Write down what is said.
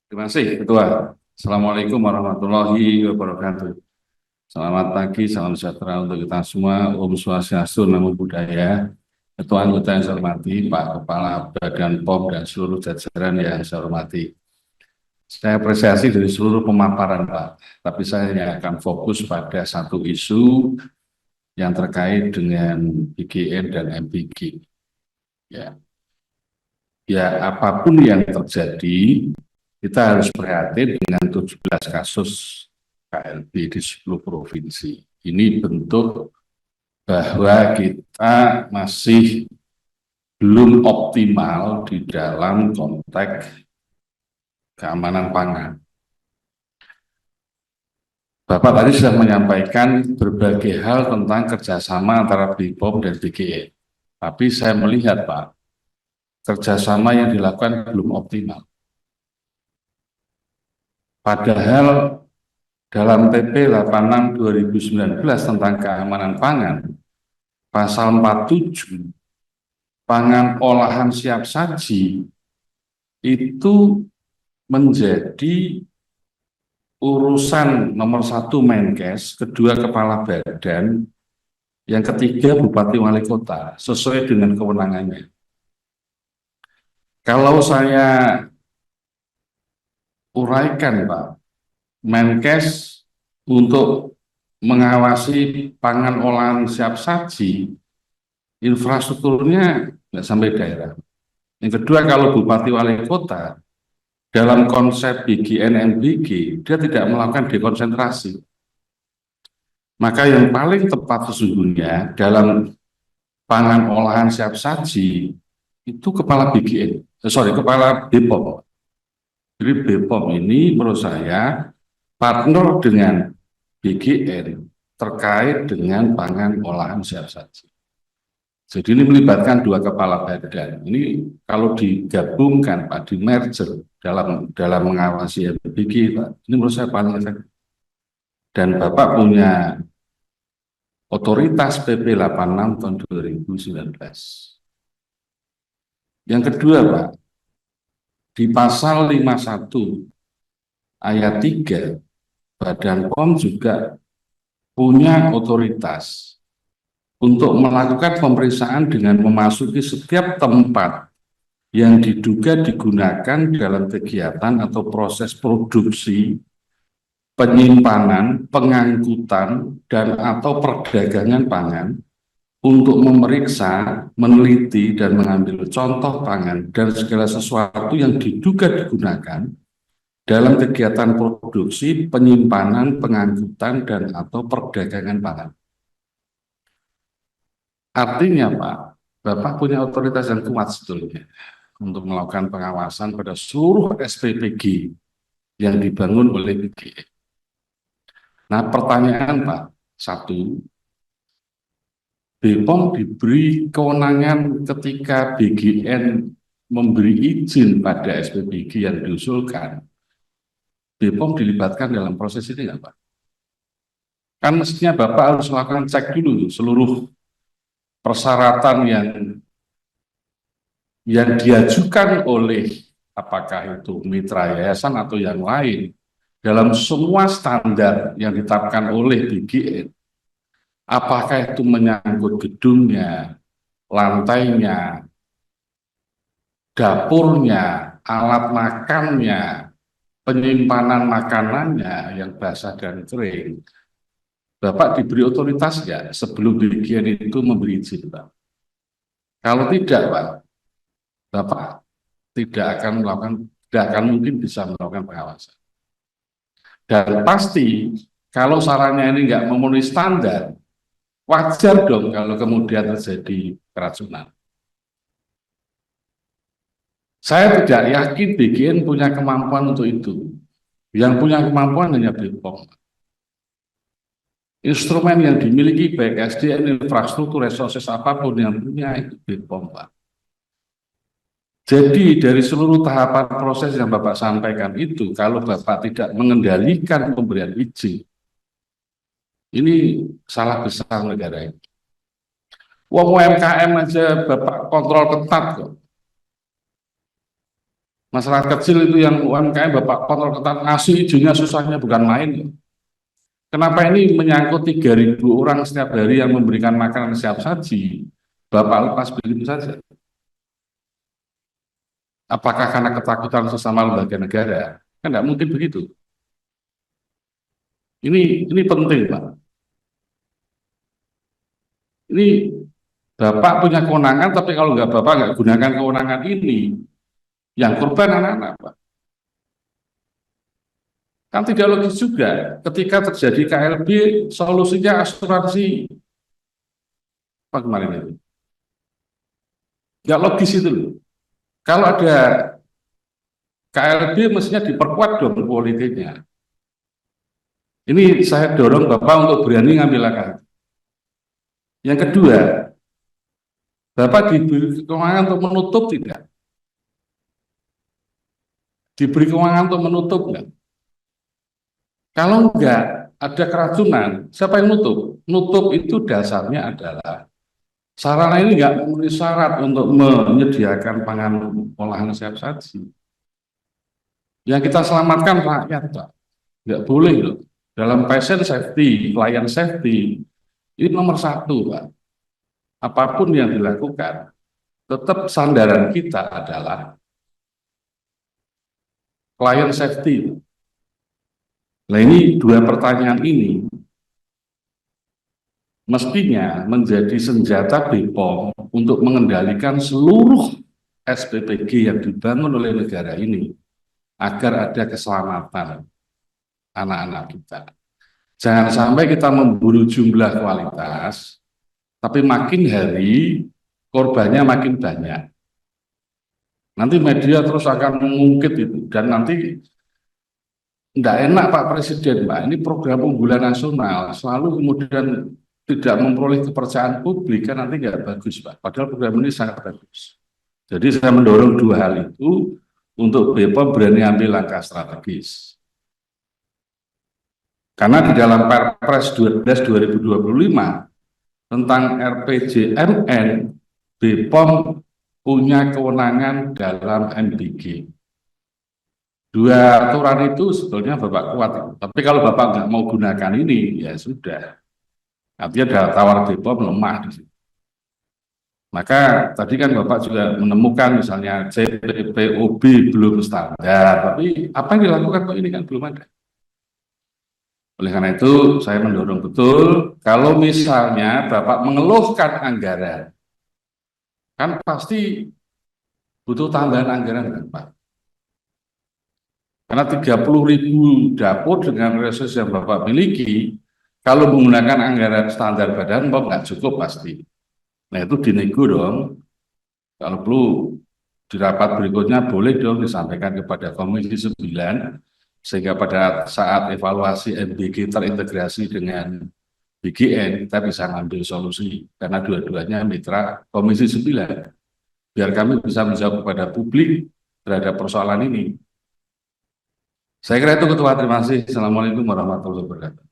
Terima kasih, Ketua. Assalamualaikum warahmatullahi wabarakatuh. Selamat pagi, salam sejahtera untuk kita semua. Om Swastiastu, Namo Buddhaya. Ketua anggota yang saya hormati, Pak Kepala Badan POM dan seluruh jajaran yang saya hormati. Saya apresiasi dari seluruh pemaparan, Pak. Tapi saya hanya akan fokus pada satu isu yang terkait dengan BGN dan MBG. Ya, apapun yang terjadi, kita harus prihatin dengan 17 kasus KLB di 10 provinsi. Ini bentuk bahwa kita masih belum optimal di dalam konteks keamanan pangan. Bapak tadi sudah menyampaikan berbagai hal tentang kerjasama antara BPOM dan BGN. Tapi saya melihat, Pak, kerjasama yang dilakukan belum optimal. Padahal dalam PP 86 2019 tentang keamanan pangan, pasal 47, pangan olahan siap saji itu menjadi urusan nomor 1 Menkes, kedua Kepala Badan, yang ketiga Bupati Wali Kota, sesuai dengan kewenangannya. Kalau saya uraikan, Pak, Menkes untuk mengawasi pangan olahan siap saji, infrastrukturnya nggak sampai daerah. Yang kedua, kalau Bupati Wali Kota, dalam konsep BGN MBG, dia tidak melakukan dekonsentrasi. Maka yang paling tepat sesungguhnya dalam pangan olahan siap saji, itu Kepala BGN, Kepala BPOM. Jadi BPOM ini menurut saya partner dengan BGN terkait dengan pangan olahan siap saji. Jadi ini melibatkan dua kepala badan. Ini kalau digabungkan, Pak, di merger dalam mengawasi MBG, Pak, ini menurut saya paling efektif. Dan Bapak punya otoritas PP 86 tahun 2019. Yang kedua, Pak, di pasal 51 ayat 3, Badan POM juga punya otoritas untuk melakukan pemeriksaan dengan memasuki setiap tempat yang diduga digunakan dalam kegiatan atau proses produksi, penyimpanan, pengangkutan, dan atau perdagangan pangan untuk memeriksa, meneliti, dan mengambil contoh pangan dan segala sesuatu yang diduga digunakan dalam kegiatan produksi, penyimpanan, pengangkutan, dan atau perdagangan pangan. Artinya, Pak, Bapak punya otoritas yang kuat sebetulnya untuk melakukan pengawasan pada seluruh SPPG yang dibangun oleh BGN. Nah, pertanyaan, Pak, satu, BPOM diberi kewenangan ketika BGN memberi izin pada SPPG yang diusulkan. BPOM dilibatkan dalam proses ini nggak, Pak? Kan mestinya Bapak harus melakukan cek dulu seluruh persyaratan yang diajukan oleh apakah itu mitra yayasan atau yang lain dalam semua standar yang ditetapkan oleh BGN, apakah itu menyangkut gedungnya, lantainya, dapurnya, alat makannya, penyimpanan makanannya yang basah dan kering, Bapak diberi otoritas ya sebelum BGN itu memberi izin, Pak? Kalau tidak, Pak, Bapak tidak akan mungkin bisa melakukan pengawasan. Dan pasti kalau sarannya ini nggak memenuhi standar, wajar dong kalau kemudian terjadi keracunan. Saya tidak yakin BGN punya kemampuan untuk itu. Yang punya kemampuan hanya BPOM. Instrumen yang dimiliki baik SDM, infrastruktur, resources apapun yang punya itu BPOM, Pak. Jadi dari seluruh tahapan proses yang Bapak sampaikan itu, kalau Bapak tidak mengendalikan pemberian izin, ini salah besar negara ini. Wong UMKM aja Bapak kontrol ketat kok. Masyarakat kecil itu yang UMKM Bapak kontrol ketat, ngasih izinnya susahnya bukan main. Kenapa ini menyangkut 3.000 orang setiap hari yang memberikan makanan siap saji, Bapak lepas begitu saja? Apakah karena ketakutan sesama lembaga negara? Kan tidak mungkin begitu. Ini penting, Pak. Ini Bapak punya kewenangan, tapi kalau nggak Bapak nggak gunakan kewenangan ini, yang korban anak-anak, Pak. Kan tidak logis juga. Ketika terjadi KLB, solusinya asuransi. Apa kemarin itu? Nggak logis itu loh. Kalau ada KLB, mestinya diperkuat dong politiknya. Ini saya dorong Bapak untuk berani ngambil langkah. Yang kedua, Bapak diberi kewenangan untuk menutup tidak? Diberi kewenangan untuk menutup enggak? Kalau enggak, ada keracunan, siapa yang nutup? Nutup itu dasarnya adalah sarana ini enggak memenuhi syarat untuk menyediakan pangan olahan siap saji. Yang kita selamatkan rakyat, Pak. Enggak boleh loh. Dalam patient safety, client safety, ini nomor satu, Pak. Apapun yang dilakukan, tetap sandaran kita adalah client safety. Nah, ini dua pertanyaan ini mestinya menjadi senjata BPOM untuk mengendalikan seluruh SPPG yang dibangun oleh negara ini agar ada keselamatan anak-anak kita. Jangan sampai kita memburu jumlah kualitas, tapi makin hari korbannya makin banyak. Nanti media terus akan mengungkit itu, dan nanti tidak enak Pak Presiden, Pak. Ini program unggulan nasional, selalu kemudian tidak memperoleh kepercayaan publik, kan nanti nggak bagus, Pak. Padahal program ini sangat bagus. Jadi saya mendorong dua hal itu untuk BPOM berani ambil langkah strategis. Karena di dalam Perpres 12 2025 tentang RPJMN, BPOM punya kewenangan dalam MBG. Dua aturan itu sebetulnya Bapak kuat. Tapi kalau Bapak nggak mau gunakan ini, ya sudah. Artinya daya tawar BPOM lemah di situ. Maka tadi kan Bapak juga menemukan misalnya CPOB belum standar, tapi apa yang dilakukan kok ini kan belum ada. Oleh karena itu saya mendorong betul, kalau misalnya Bapak mengeluhkan anggaran, kan pasti butuh tambahan anggaran kan Pak. Karena 30.000 dapur dengan resource yang Bapak miliki, kalau menggunakan anggaran standar badan, Bapak nggak cukup pasti. Nah itu dinego dong. Kalau perlu di rapat berikutnya boleh dong disampaikan kepada Komisi 9, sehingga pada saat evaluasi MBG terintegrasi dengan BGN, kita bisa ngambil solusi. Karena dua-duanya mitra Komisi 9. Biar kami bisa menjawab kepada publik terhadap persoalan ini. Saya kira itu Ketua, terima kasih. Assalamualaikum warahmatullahi wabarakatuh.